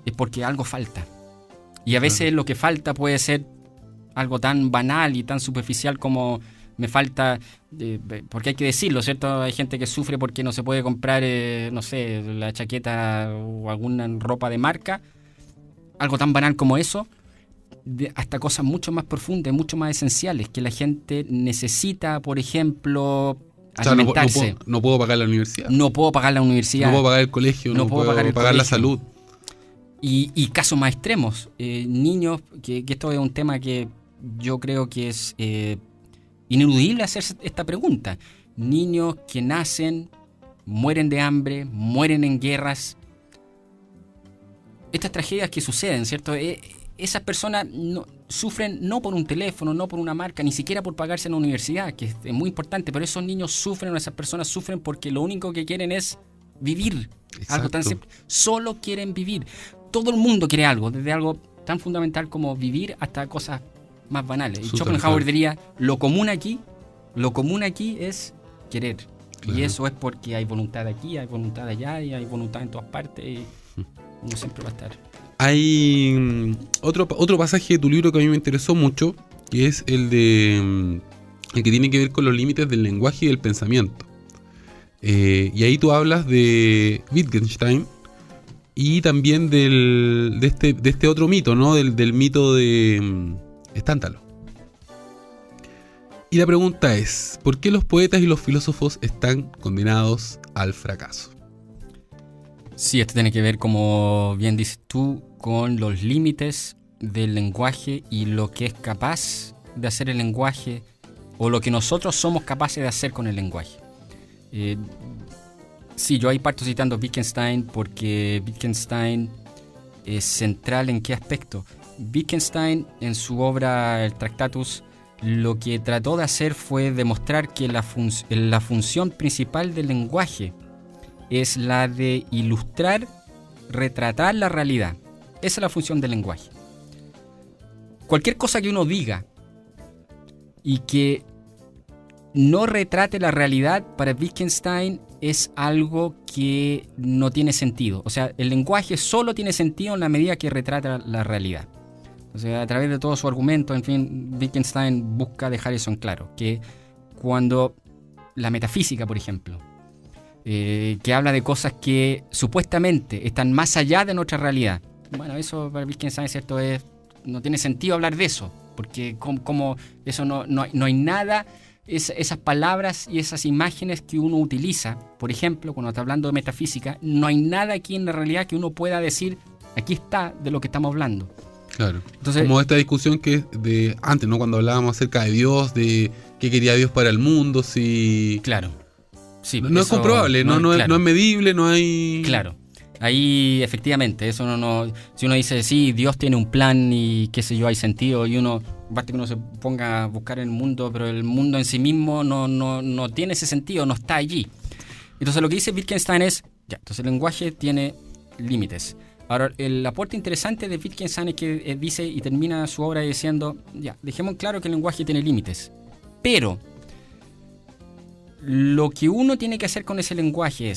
es porque algo falta. Y a veces lo que falta puede ser algo tan banal y tan superficial como me falta, porque hay que decirlo, ¿cierto? Hay gente que sufre porque no se puede comprar, no sé, la chaqueta o alguna ropa de marca. Algo tan banal como eso, hasta cosas mucho más profundas, mucho más esenciales, que la gente necesita, por ejemplo, alimentarse. O sea, no puedo pagar la universidad. No puedo pagar la universidad. No puedo pagar el colegio, no puedo pagar la salud. Y casos más extremos, niños, que esto es un tema que yo creo que es ineludible hacerse esta pregunta. Niños que nacen, mueren de hambre, mueren en guerras. Estas tragedias que suceden, ¿cierto? Esas personas sufren no por un teléfono, no por una marca, ni siquiera por pagarse en la universidad, que es muy importante, pero esos niños sufren, o esas personas sufren porque lo único que quieren es vivir. Exacto. Algo tan simple. Solo quieren vivir. Todo el mundo quiere algo, desde algo tan fundamental como vivir hasta cosas más banales. Y Schopenhauer diría, lo común aquí es querer. Claro. Y eso es porque hay voluntad aquí, hay voluntad allá y hay voluntad en todas partes y uno siempre va a estar. Hay otro pasaje de tu libro que a mí me interesó mucho, que es el que tiene que ver con los límites del lenguaje y del pensamiento. Y ahí tú hablas de Wittgenstein y también de este otro mito, ¿no? Del mito de Estántalo. Y la pregunta es, ¿por qué los poetas y los filósofos están condenados al fracaso? Sí, esto tiene que ver, como bien dices tú, con los límites del lenguaje y lo que es capaz de hacer el lenguaje o lo que nosotros somos capaces de hacer con el lenguaje. Sí, yo ahí parto citando a Wittgenstein porque Wittgenstein es central. ¿En qué aspecto? Wittgenstein, en su obra El Tractatus, lo que trató de hacer fue demostrar que la función principal del lenguaje es la de ilustrar, retratar la realidad. Esa es la función del lenguaje. Cualquier cosa que uno diga y que no retrate la realidad, para Wittgenstein es algo que no tiene sentido. O sea, el lenguaje solo tiene sentido en la medida que retrata la realidad. O sea, a través de todo su argumento, en fin, Wittgenstein busca dejar eso en claro. Que cuando la metafísica, por ejemplo, que habla de cosas que supuestamente están más allá de nuestra realidad. Bueno, eso para Wittgenstein, ¿cierto? No tiene sentido hablar de eso, porque como eso no hay nada, esas palabras y esas imágenes que uno utiliza, por ejemplo, cuando está hablando de metafísica, no hay nada aquí en la realidad que uno pueda decir, aquí está de lo que estamos hablando. Claro. Entonces, como esta discusión que de antes, ¿no? Cuando hablábamos acerca de Dios, de qué quería Dios para el mundo, si... Claro. Sí, no es comprobable, no es medible, no hay... Claro. Ahí efectivamente, eso si uno dice, sí, Dios tiene un plan y qué sé yo, hay sentido, y basta que uno se ponga a buscar en el mundo, pero el mundo en sí mismo no tiene ese sentido, no está allí. Entonces lo que dice Wittgenstein es, entonces el lenguaje tiene límites. Ahora, el aporte interesante de Wittgenstein es que dice y termina su obra diciendo, dejemos claro que el lenguaje tiene límites, pero lo que uno tiene que hacer con ese lenguaje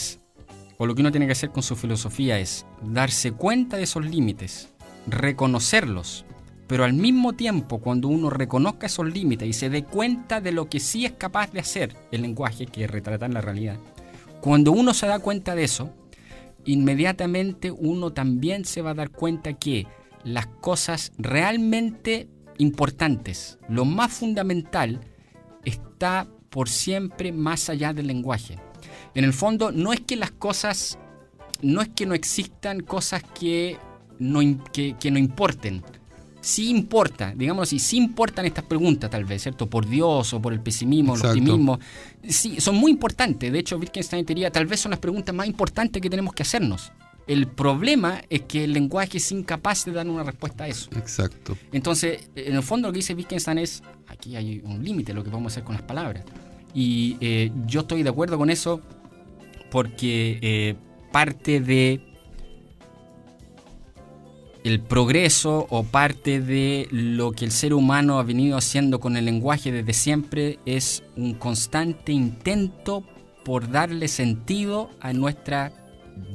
o lo que uno tiene que hacer con su filosofía es darse cuenta de esos límites, reconocerlos, pero al mismo tiempo, cuando uno reconozca esos límites y se dé cuenta de lo que sí es capaz de hacer el lenguaje, que es retratar la realidad, cuando uno se da cuenta de eso, inmediatamente uno también se va a dar cuenta que las cosas realmente importantes, lo más fundamental, está por siempre más allá del lenguaje. En el fondo, no es que no existan cosas que no importen. Sí importa, digamos así, sí importan estas preguntas tal vez, ¿cierto? Por Dios o por el pesimismo, el optimismo. Sí, son muy importantes. De hecho, Wittgenstein diría, tal vez son las preguntas más importantes que tenemos que hacernos. El problema es que el lenguaje es incapaz de dar una respuesta a eso. Exacto. Entonces, en el fondo lo que dice Wittgenstein es, aquí hay un límite, lo que podemos hacer con las palabras. Y yo estoy de acuerdo con eso porque parte de el progreso o parte de lo que el ser humano ha venido haciendo con el lenguaje desde siempre es un constante intento por darle sentido a nuestra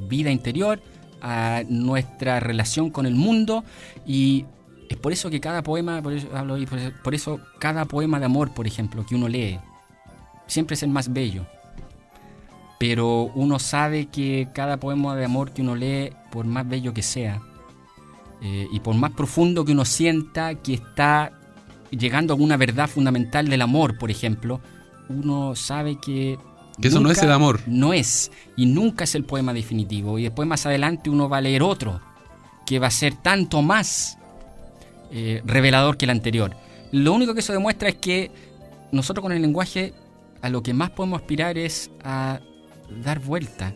vida interior, a nuestra relación con el mundo, y es por eso que cada poema, por eso cada poema de amor, por ejemplo, que uno lee, siempre es el más bello. Pero uno sabe que cada poema de amor que uno lee, por más bello que sea, y por más profundo que uno sienta que está llegando a alguna verdad fundamental del amor, por ejemplo, uno sabe que eso no es el amor. No es, y nunca es el poema definitivo. Y después más adelante uno va a leer otro, que va a ser tanto más revelador que el anterior. Lo único que eso demuestra es que nosotros con el lenguaje a lo que más podemos aspirar es a dar vuelta,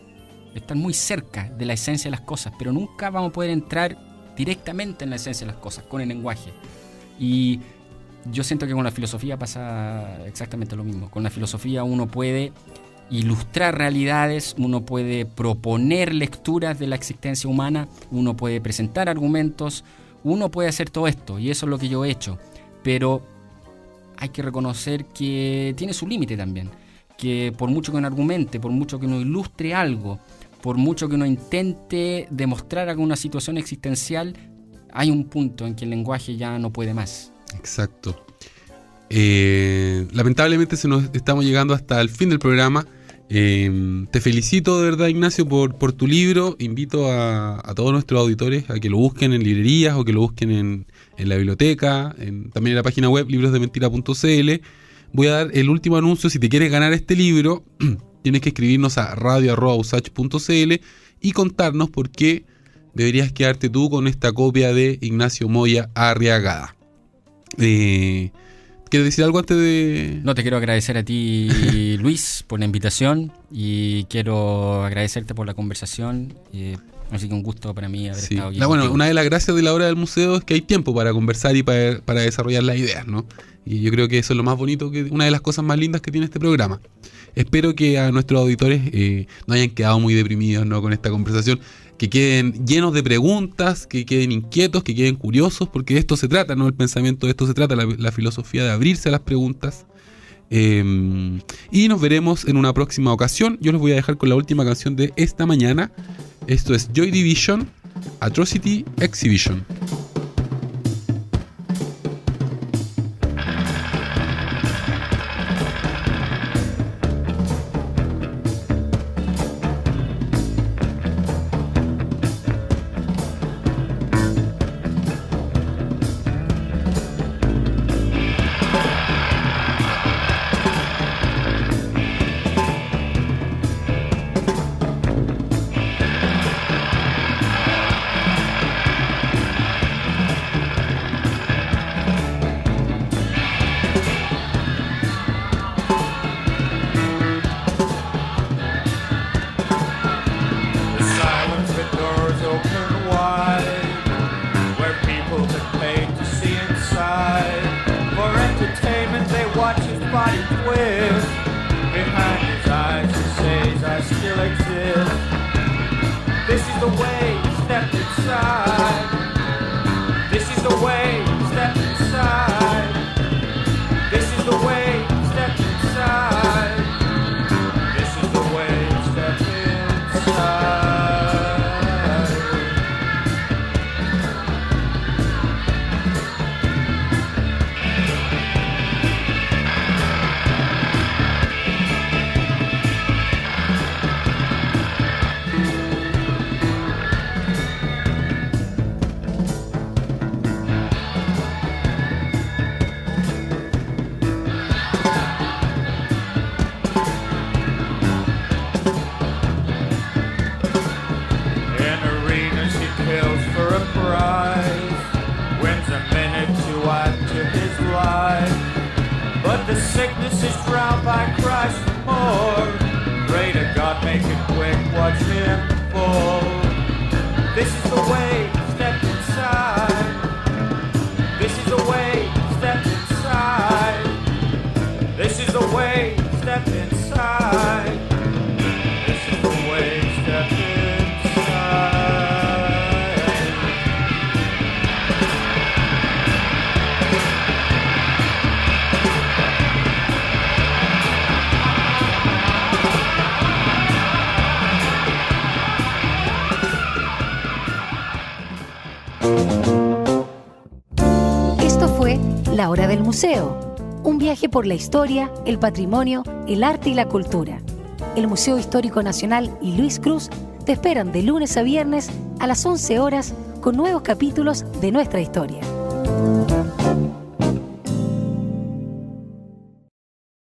estar muy cerca de la esencia de las cosas, pero nunca vamos a poder entrar directamente en la esencia de las cosas con el lenguaje. Y yo siento que con la filosofía pasa exactamente lo mismo. Con la filosofía uno puede ilustrar realidades, uno puede proponer lecturas de la existencia humana, uno puede presentar argumentos, uno puede hacer todo esto, y eso es lo que yo he hecho. Pero hay que reconocer que tiene su límite también, que por mucho que uno argumente, por mucho que uno ilustre algo, por mucho que uno intente demostrar alguna situación existencial, hay un punto en que el lenguaje ya no puede más. Exacto. Lamentablemente estamos llegando hasta el fin del programa. Te felicito de verdad, Ignacio, por tu libro. Invito a todos nuestros auditores a que lo busquen en librerías o que lo busquen en la biblioteca, también en la página web librosdementira.cl. Voy a dar el último anuncio. Si te quieres ganar este libro, tienes que escribirnos a radio@usach.cl y contarnos por qué deberías quedarte tú con esta copia de Ignacio Moya Arriagada. ¿Quieres decir algo antes de...? No, te quiero agradecer a ti, Luis, por la invitación, y quiero agradecerte por la conversación. Así que un gusto para mí haber estado aquí. Bueno, una de las gracias de la hora del museo es que hay tiempo para conversar y para desarrollar las ideas, ¿no? Y yo creo que eso es lo más bonito, una de las cosas más lindas que tiene este programa. Espero que a nuestros auditores no hayan quedado muy deprimidos, ¿no?, con esta conversación, que queden llenos de preguntas, que queden inquietos, que queden curiosos, porque de esto se trata, ¿no? El pensamiento, de esto se trata, la filosofía, de abrirse a las preguntas. Y nos veremos en una próxima ocasión. Yo los voy a dejar con la última canción de esta mañana. Esto es Joy Division, Atrocity Exhibition. body twist. Behind his eyes he says I still exist. This is the way, step inside. This is the way, step inside. This is the way, step inside. This is the way, step inside. The sickness is drowned by cries for more. Pray to God, make it quick, watch him fall. This is the way, step inside. This is the way, step inside. This is the way, step inside. This is the way, step inside. Esto fue La Hora del Museo, un viaje por la historia, el patrimonio, el arte y la cultura. El Museo Histórico Nacional y Luis Cruz te esperan de lunes a viernes a las 11 horas con nuevos capítulos de nuestra historia.